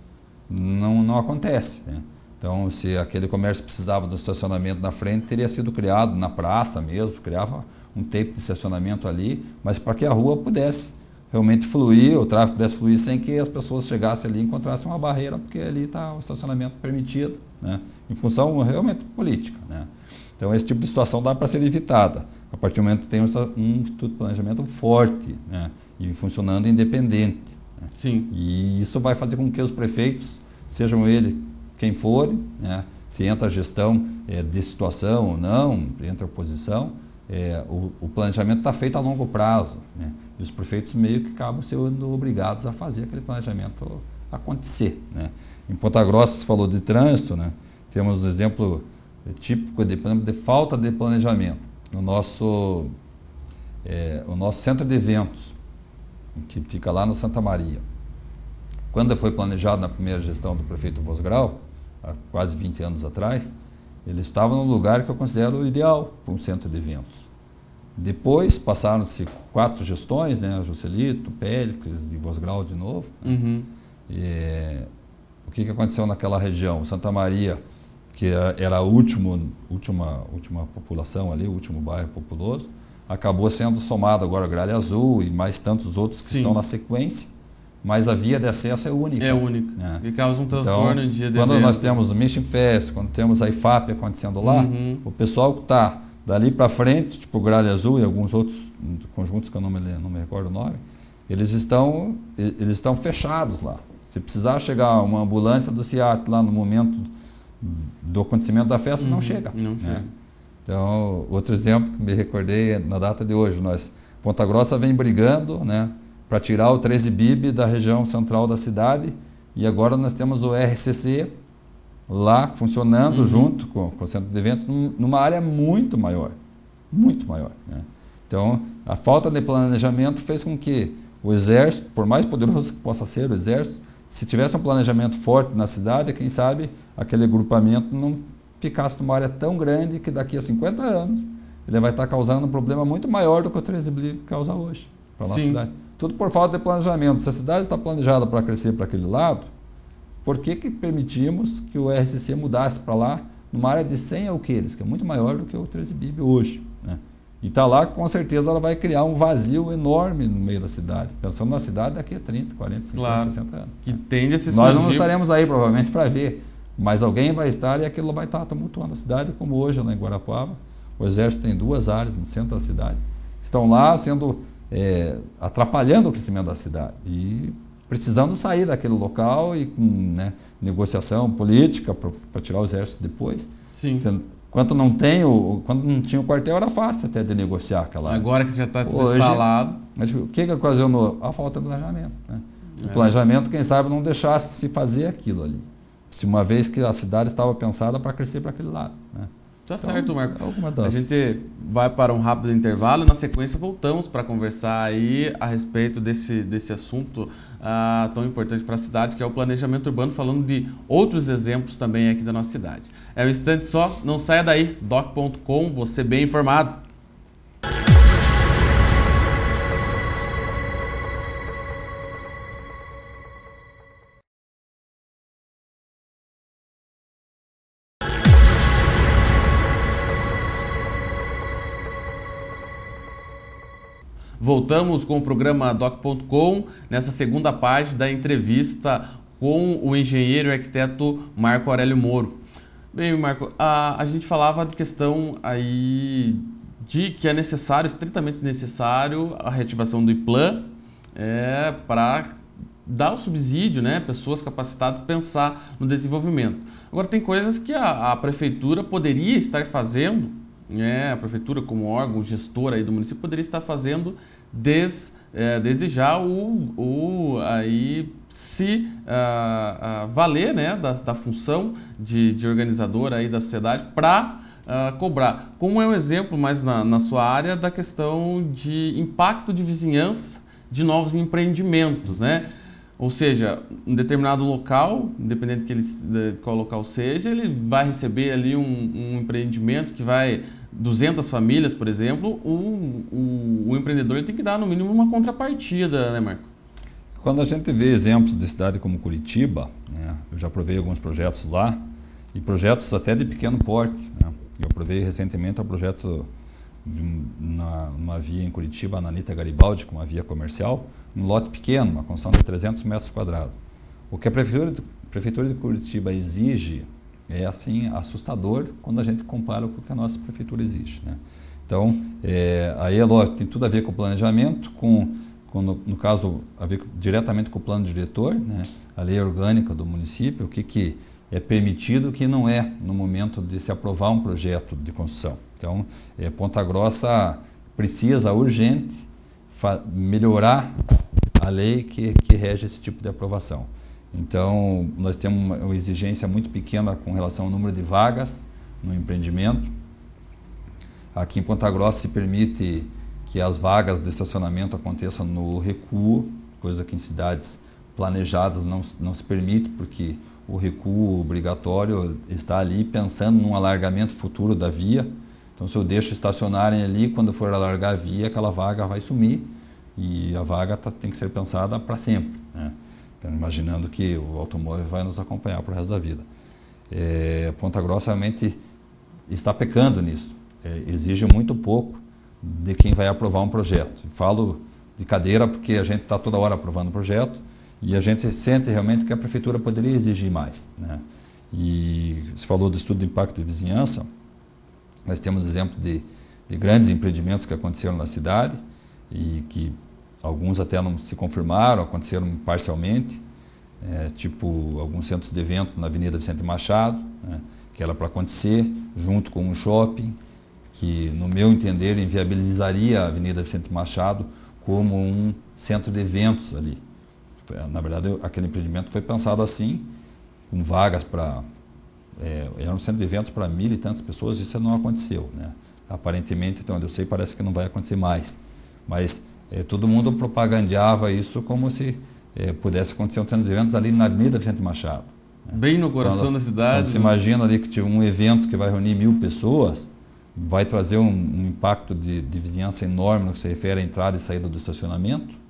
não acontece, né? Então, se aquele comércio precisava do estacionamento na frente, teria sido criado na praça mesmo, criava um tempo de estacionamento ali, mas para que a rua pudesse realmente fluir, o tráfego pudesse fluir sem que as pessoas chegassem ali e encontrassem uma barreira, porque ali está o estacionamento permitido, né? Em função realmente política, né? Então, esse tipo de situação dá para ser evitada, a partir do momento que tem um instituto de planejamento forte, né? E funcionando independente, né? Sim. E isso vai fazer com que os prefeitos, sejam eles quem for, né? Se entra a gestão de situação ou não, entra a oposição, o planejamento está feito a longo prazo, né? E os prefeitos meio que acabam sendo obrigados a fazer aquele planejamento acontecer, né? Em Ponta Grossa, você falou de trânsito, né? Temos um exemplo típico de falta de planejamento. O nosso centro de eventos, que fica lá no Santa Maria. Quando foi planejado na primeira gestão do prefeito Vosgrau, há quase 20 anos atrás, ele estava no lugar que eu considero ideal para um centro de eventos. Depois passaram-se 4 gestões, né? Joselito, Pélix e Vosgrau de novo. Uhum. O que aconteceu naquela região? Santa Maria que era a última população ali, o último bairro populoso, acabou sendo somado agora Gralha Azul e mais tantos outros que estão na sequência, mas a via de acesso é única. É única. E causa um transtorno então, dia de quando evento. nós temos o Mission Fest, quando temos a IFAP acontecendo lá, o pessoal que está dali para frente, tipo Gralha Azul e alguns outros conjuntos que eu não me recordo o nome, eles estão fechados lá. Se precisar chegar uma ambulância do CIAT lá no momento do acontecimento da festa, não chega. Não chega. Então, outro exemplo que me recordei na data de hoje, Ponta Grossa vem brigando, né, para tirar o 13 BIB da região central da cidade, e agora nós temos o RCC lá funcionando junto com o centro de eventos numa área muito maior, né? Então, a falta de planejamento fez com que o Exército, por mais poderoso que possa ser o Exército, se tivesse um planejamento forte na cidade, quem sabe aquele agrupamento não ficasse numa área tão grande que daqui a 50 anos ele vai estar causando um problema muito maior do que o 13 BIB causa hoje para a nossa cidade. Tudo por falta de planejamento. Se a cidade está planejada para crescer para aquele lado, por que permitimos que o RCC mudasse para lá numa área de 100 alqueires, que é muito maior do que o 13 BIB hoje, né? E está lá, com certeza ela vai criar um vazio enorme no meio da cidade, pensando na cidade daqui a 30, 40, 50, 60 anos. Que tende a se expandir. Nós não estaremos aí provavelmente para ver, mas alguém vai estar e aquilo vai estar tumultuando a cidade, como hoje lá em Guarapuava. O Exército tem 2 áreas no centro da cidade. Estão lá atrapalhando o crescimento da cidade e precisando sair daquele local e com negociação política para tirar o Exército depois. Quando não tinha o quartel, era fácil até de negociar aquela área. Agora que já está instalado. O que ocasionou? A falta de planejamento, né? O planejamento, quem sabe, não deixasse se fazer aquilo ali. Se uma vez que a cidade estava pensada para crescer para aquele lado, né? Tá certo, Marco. A gente vai para um rápido intervalo e na sequência voltamos para conversar aí a respeito desse assunto tão importante para a cidade, que é o planejamento urbano, falando de outros exemplos também aqui da nossa cidade. É um instante só, não saia daí, doc.com, você bem informado. Voltamos com o programa doc.com, nessa segunda parte da entrevista com o engenheiro e arquiteto Marco Aurélio Moro. Bem, Marco, a gente falava de questão aí de que é necessário, estritamente necessário, a reativação do IPLAN para dar o subsídio, né, pessoas capacitadas pensar no desenvolvimento. Agora, tem coisas que a prefeitura poderia estar fazendo, a prefeitura como órgão gestor aí do município poderia estar fazendo desde já valer, né, da função de organizador aí da sociedade para cobrar. Como é um exemplo mais na sua área da questão de impacto de vizinhança de novos empreendimentos, né? Ou seja, um determinado local, independente de qual local seja, ele vai receber ali um empreendimento que vai 200 famílias, por exemplo, o empreendedor ele tem que dar no mínimo uma contrapartida, né, Marco? Quando a gente vê exemplos de cidade como Curitiba, né, eu já provei alguns projetos lá, e projetos até de pequeno porte, né? Eu provei recentemente o projeto numa via em Curitiba, na Anita Garibaldi, com uma via comercial, um lote pequeno, uma construção de 300 metros quadrados. O que a Prefeitura de Curitiba exige é assim assustador quando a gente compara com o que a nossa Prefeitura exige, né? Então, aí é lógico, tem tudo a ver com o planejamento, no caso, a ver diretamente com o plano diretor, né? A lei orgânica do município, o que é permitido e o que não é no momento de se aprovar um projeto de construção. Então, Ponta Grossa precisa urgente melhorar a lei que rege esse tipo de aprovação. Então, nós temos uma exigência muito pequena com relação ao número de vagas no empreendimento. Aqui em Ponta Grossa se permite que as vagas de estacionamento aconteçam no recuo, coisa que em cidades planejadas não se permite, porque o recuo obrigatório está ali pensando num alargamento futuro da via. Então, se eu deixo estacionarem ali, quando for alargar a via, aquela vaga vai sumir e a vaga tem que ser pensada para sempre, né? Então, imaginando que o automóvel vai nos acompanhar para o resto da vida. Ponta Grossa realmente está pecando nisso. Exige muito pouco de quem vai aprovar um projeto. Falo de cadeira porque a gente está toda hora aprovando o projeto e a gente sente realmente que a prefeitura poderia exigir mais, né? E você falou do estudo de impacto de vizinhança, nós temos exemplo de grandes empreendimentos que aconteceram na cidade e que alguns até não se confirmaram, aconteceram parcialmente, tipo alguns centros de evento na Avenida Vicente Machado, né, que era para acontecer junto com um shopping, que no meu entender inviabilizaria a Avenida Vicente Machado como um centro de eventos ali. Na verdade, aquele empreendimento foi pensado assim, com vagas para... era um centro de eventos para 1.000 e tantas pessoas, isso não aconteceu, né? Aparentemente, então, onde eu sei, parece que não vai acontecer mais. Mas todo mundo propagandeava isso como se pudesse acontecer um centro de eventos ali na Avenida Vicente Machado, né? Bem no coração da cidade. Quando se imagina ali que tinha um evento que vai reunir 1.000 pessoas, vai trazer um impacto de vizinhança enorme no que se refere à entrada e saída do estacionamento,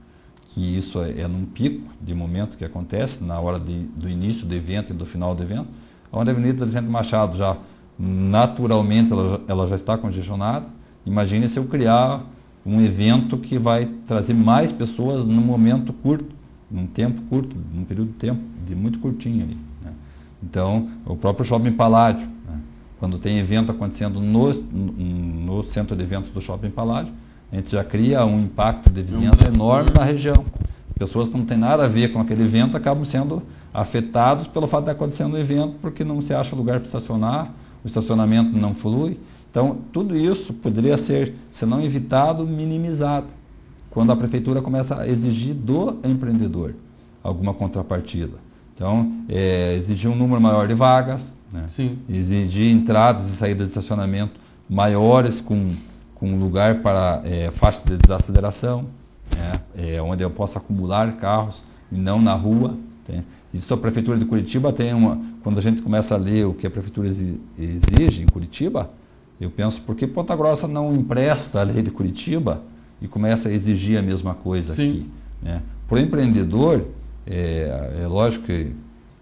que isso é num pico de momento que acontece, na hora do início do evento e do final do evento, onde a Avenida Vicente Machado já, naturalmente, ela já está congestionada. Imagine se eu criar um evento que vai trazer mais pessoas num momento curto, num tempo curto, num período de tempo muito curtinho ali, né? Então, o próprio Shopping Paládio, né? Quando tem evento acontecendo no centro de eventos do Shopping Paládio, a gente já cria um impacto de vizinhança enorme na região. Pessoas que não têm nada a ver com aquele evento acabam sendo afetados pelo fato de estar acontecendo um evento, porque não se acha lugar para estacionar, o estacionamento não flui. Então, tudo isso poderia ser, se não evitado, minimizado, quando a prefeitura começa a exigir do empreendedor alguma contrapartida. Então, exigir um número maior de vagas, né? Exigir entradas e saídas de estacionamento maiores com lugar para faixa de desaceleração, né? Onde eu possa acumular carros e não na rua. Isso a Prefeitura de Curitiba tem quando a gente começa a ler o que a Prefeitura exige em Curitiba, eu penso, por que Ponta Grossa não empresta a lei de Curitiba e começa a exigir a mesma coisa aqui, né? Para o empreendedor, é lógico que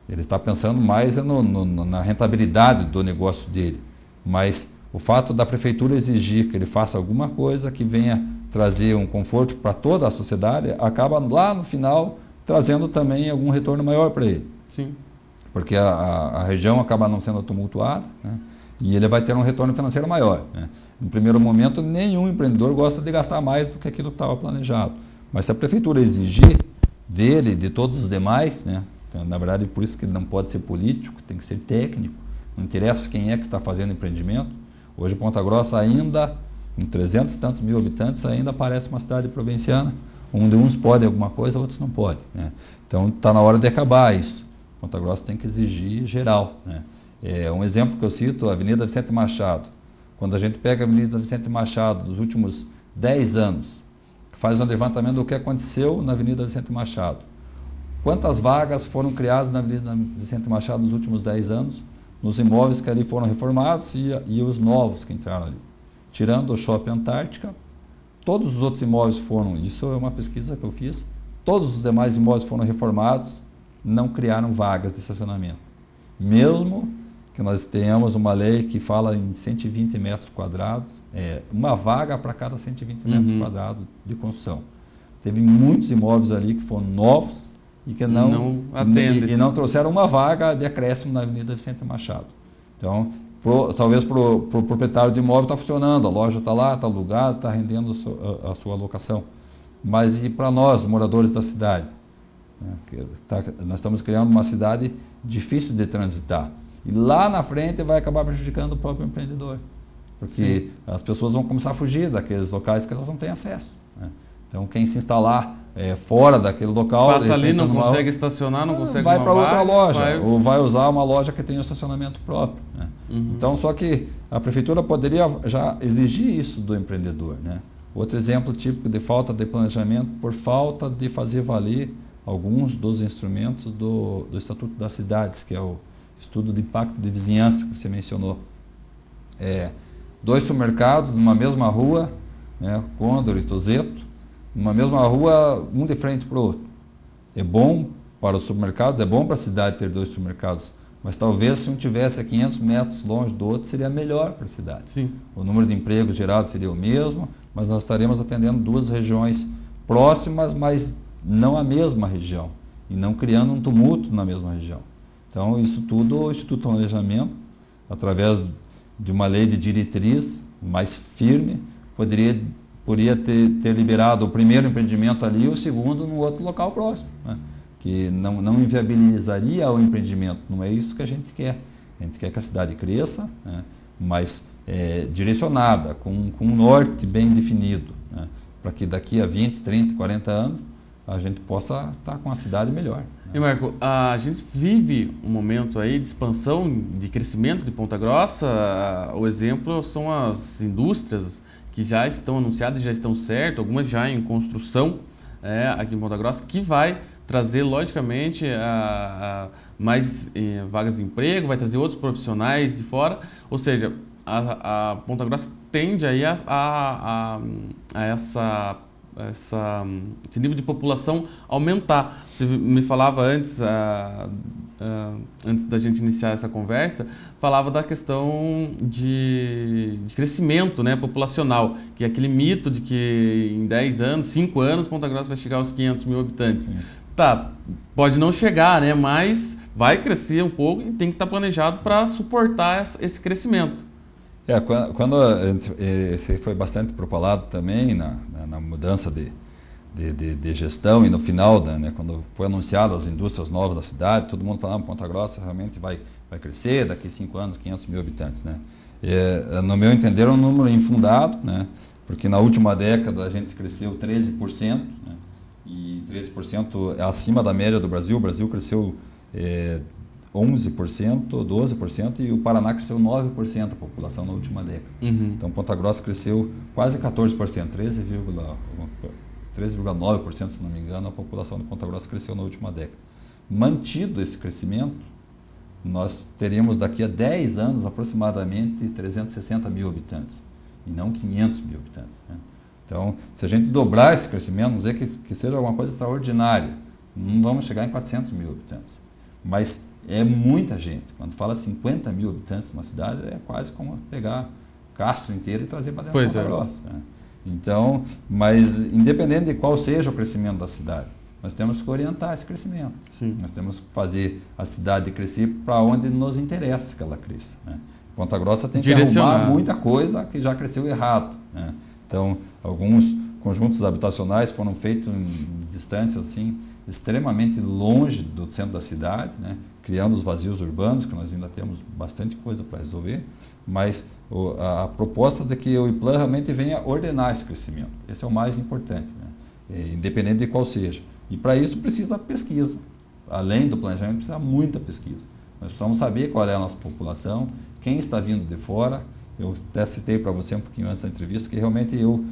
ele está pensando mais na rentabilidade do negócio dele, mas o fato da prefeitura exigir que ele faça alguma coisa que venha trazer um conforto para toda a sociedade, acaba lá no final trazendo também algum retorno maior para ele. Sim. Porque a região acaba não sendo tumultuada, né? E ele vai ter um retorno financeiro maior, né? No primeiro momento, nenhum empreendedor gosta de gastar mais do que aquilo que estava planejado. Mas se a prefeitura exigir dele, de todos os demais, né? Então, na verdade, por isso que ele não pode ser político, tem que ser técnico, não interessa quem é que está fazendo empreendimento. Hoje, Ponta Grossa ainda, com 300 e tantos mil habitantes, ainda parece uma cidade provinciana, onde uns podem alguma coisa, outros não podem, né? Então, está na hora de acabar isso. Ponta Grossa tem que exigir geral, né? Um exemplo que eu cito, a Avenida Vicente Machado. Quando a gente pega a Avenida Vicente Machado dos últimos 10 anos, faz um levantamento do que aconteceu na Avenida Vicente Machado. Quantas vagas foram criadas na Avenida Vicente Machado nos últimos 10 anos, nos imóveis que ali foram reformados e os novos que entraram ali? Tirando o Shopping Antártica, todos os outros imóveis foram, isso é uma pesquisa que eu fiz, todos os demais imóveis foram reformados, não criaram vagas de estacionamento. Mesmo que nós tenhamos uma lei que fala em 120 metros quadrados, uma vaga para cada 120 metros quadrados de construção. Teve muitos imóveis ali que foram novos e que não trouxeram uma vaga de acréscimo na Avenida Vicente Machado. Então, talvez para o proprietário do imóvel está funcionando, a loja está lá, está alugada, está rendendo a sua locação. Mas e para nós, moradores da cidade? Nós estamos criando uma cidade difícil de transitar. E lá na frente vai acabar prejudicando o próprio empreendedor. Porque as pessoas vão começar a fugir daqueles locais que elas não têm acesso, né? Então, quem se instalar fora daquele local... Passa ali, não consegue estacionar, não consegue vai para outra loja, ou vai usar uma loja que tem o estacionamento próprio, né? Então, só que a prefeitura poderia já exigir isso do empreendedor, né? Outro exemplo típico de falta de planejamento por falta de fazer valer alguns dos instrumentos do Estatuto das Cidades, que é o estudo de impacto de vizinhança que você mencionou. 2 supermercados numa mesma rua, né, Condor e Tozeto, numa mesma rua, um de frente para o outro. É bom para os supermercados, é bom para a cidade ter 2 supermercados Mas talvez se um tivesse a 500 metros longe do outro, seria melhor para a cidade. Sim. O número de empregos gerados seria o mesmo, mas nós estaremos atendendo duas regiões próximas, mas não a mesma região, e não criando um tumulto na mesma região. Então, isso tudo o Instituto de Planejamento, através de uma lei de diretriz mais firme, poderia ter liberado o primeiro empreendimento ali e o segundo no outro local próximo, né? Que não inviabilizaria o empreendimento. Não é isso que a gente quer. A gente quer que a cidade cresça, né? Mas direcionada, com um norte bem definido, né? Para que daqui a 20, 30, 40 anos a gente possa estar com a cidade melhor, né? E Marco, a gente vive um momento aí de expansão, de crescimento de Ponta Grossa. O exemplo são as indústrias que já estão anunciadas, já estão certas, algumas já em construção aqui em Ponta Grossa, que vai trazer, logicamente, mais vagas de emprego, vai trazer outros profissionais de fora. Ou seja, a Ponta Grossa tende aí a esse nível de população aumentar. Você me falava antes, antes da gente iniciar essa conversa, falava da questão de crescimento, né, populacional, que é aquele mito de que em 10 anos, 5 anos, Ponta Grossa vai chegar aos 500 mil habitantes. Sim. Tá, pode não chegar, né, mas vai crescer um pouco e tem que estar planejado para suportar esse crescimento. Quando esse foi bastante propalado também na mudança de gestão e no final, né, quando foi anunciado as indústrias novas da cidade, todo mundo falava que Ponta Grossa realmente vai crescer, daqui a 5 anos, 500 mil habitantes, né? No meu entender, é um número infundado, né, porque na última década a gente cresceu 13%, né, e 13% é acima da média do Brasil. O Brasil cresceu 11%, 12%, e o Paraná cresceu 9% a população na última década. Uhum. Então, Ponta Grossa cresceu quase 14%, 13,9%, se não me engano, a população de Ponta Grossa cresceu na última década. Mantido esse crescimento, nós teríamos daqui a 10 anos aproximadamente 360 mil habitantes, e não 500 mil habitantes, né? Então, se a gente dobrar esse crescimento, vamos dizer que seja alguma coisa extraordinária, não vamos chegar em 400 mil habitantes. Mas é muita gente. Quando fala 50 mil habitantes numa cidade, é quase como pegar Castro inteiro e trazer para dentro de Ponta Grossa, né? Então, mas independente de qual seja o crescimento da cidade, nós temos que orientar esse crescimento. Sim. Nós temos que fazer a cidade crescer para onde nos interessa que ela cresça, né? Ponta Grossa tem que arrumar muita coisa que já cresceu errado, né? Então, alguns conjuntos habitacionais foram feitos em distâncias assim, extremamente longe do centro da cidade, né? Criando os vazios urbanos, que nós ainda temos bastante coisa para resolver, mas a proposta de que o IPLAN realmente venha ordenar esse crescimento. Esse é o mais importante, né? Independente de qual seja. E para isso precisa pesquisa. Além do planejamento, precisa muita pesquisa. Nós precisamos saber qual é a nossa população, quem está vindo de fora. Eu até citei para você um pouquinho antes da entrevista que realmente eu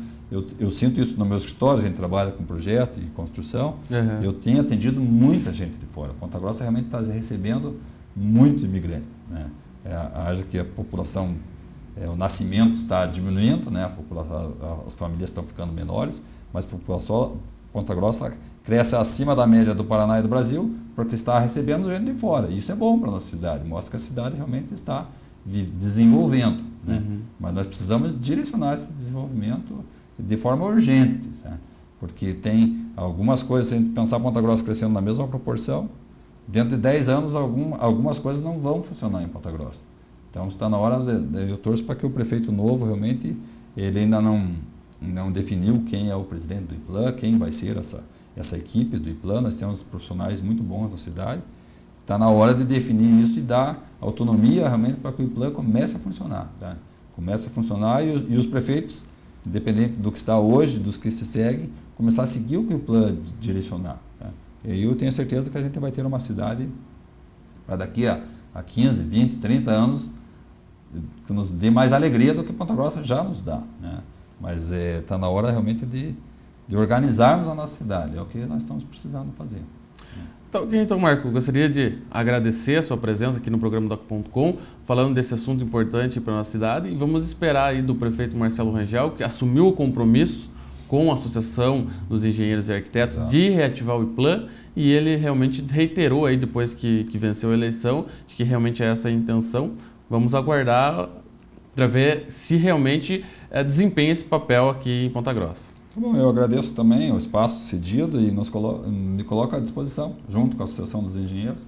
sinto isso no meu escritório. A gente trabalha com projeto e construção. Uhum. Eu tenho atendido muita gente de fora. Ponta Grossa realmente está recebendo muito imigrante, né? Haja que a população, o nascimento está diminuindo, né? As famílias estão ficando menores, mas a população Ponta Grossa cresce acima da média do Paraná e do Brasil porque está recebendo gente de fora. Isso é bom para a nossa cidade, mostra que a cidade realmente está desenvolvendo, né? Uhum. Mas nós precisamos direcionar esse desenvolvimento de forma urgente, né? Porque tem algumas coisas, se a gente pensar Ponta Grossa crescendo na mesma proporção, dentro de 10 anos algumas coisas não vão funcionar em Ponta Grossa. Então está na hora, eu torço para que o prefeito novo realmente, ele ainda não definiu quem é o presidente do IPLAN, quem vai ser essa equipe do IPLAN. Nós temos profissionais muito bons na cidade. Está na hora de definir isso e dar autonomia realmente para que o IPLAN comece a funcionar, tá? Comece a funcionar e os prefeitos, independente do que está hoje, dos que se seguem, começar a seguir o que o IPLAN direcionar, tá? E eu tenho certeza que a gente vai ter uma cidade para daqui a 15, 20, 30 anos que nos dê mais alegria do que Ponta Grossa já nos dá, né? Mas está na hora realmente de organizarmos a nossa cidade, é o que nós estamos precisando fazer. Então, Marco, gostaria de agradecer a sua presença aqui no programa Doc.com, falando desse assunto importante para a nossa cidade, e vamos esperar aí do prefeito Marcelo Rangel, que assumiu o compromisso com a Associação dos Engenheiros e Arquitetos Exato. de reativar o IPLAN, e ele realmente reiterou aí depois que venceu a eleição, de que realmente é essa a intenção. Vamos aguardar para ver se realmente desempenha esse papel aqui em Ponta Grossa. Bom, eu agradeço também o espaço cedido e me coloco à disposição, junto com a Associação dos Engenheiros,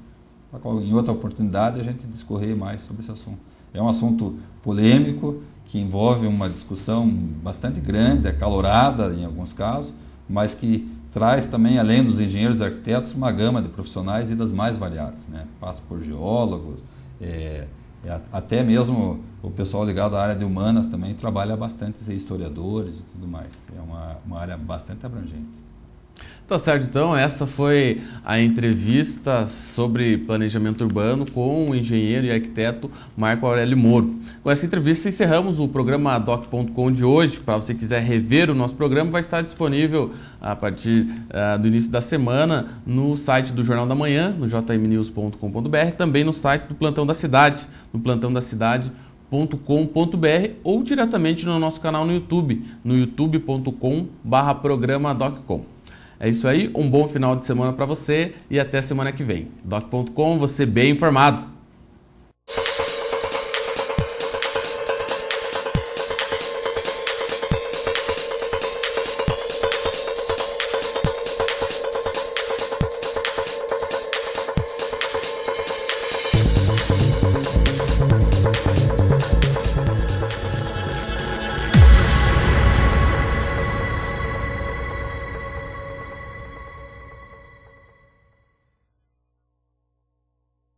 para em outra oportunidade a gente discorrer mais sobre esse assunto. É um assunto polêmico, que envolve uma discussão bastante grande, acalorada em alguns casos, mas que traz também, além dos engenheiros e arquitetos, uma gama de profissionais e das mais variadas, né? Passa por geólogos, até mesmo o pessoal ligado à área de humanas também trabalha bastante, historiadores e tudo mais. É uma área bastante abrangente. Tá certo, então essa foi a entrevista sobre planejamento urbano com o engenheiro e arquiteto Marco Aurélio Moro. Com essa entrevista encerramos o programa doc.com de hoje. Para você quiser rever o nosso programa, vai estar disponível a partir do início da semana no site do Jornal da Manhã, no jmnews.com.br, também no site do Plantão da Cidade, no plantãodacidade.com.br ou diretamente no nosso canal no YouTube, no youtube.com/programa.com. É isso aí, um bom final de semana para você e até semana que vem. Doc.com, você bem informado.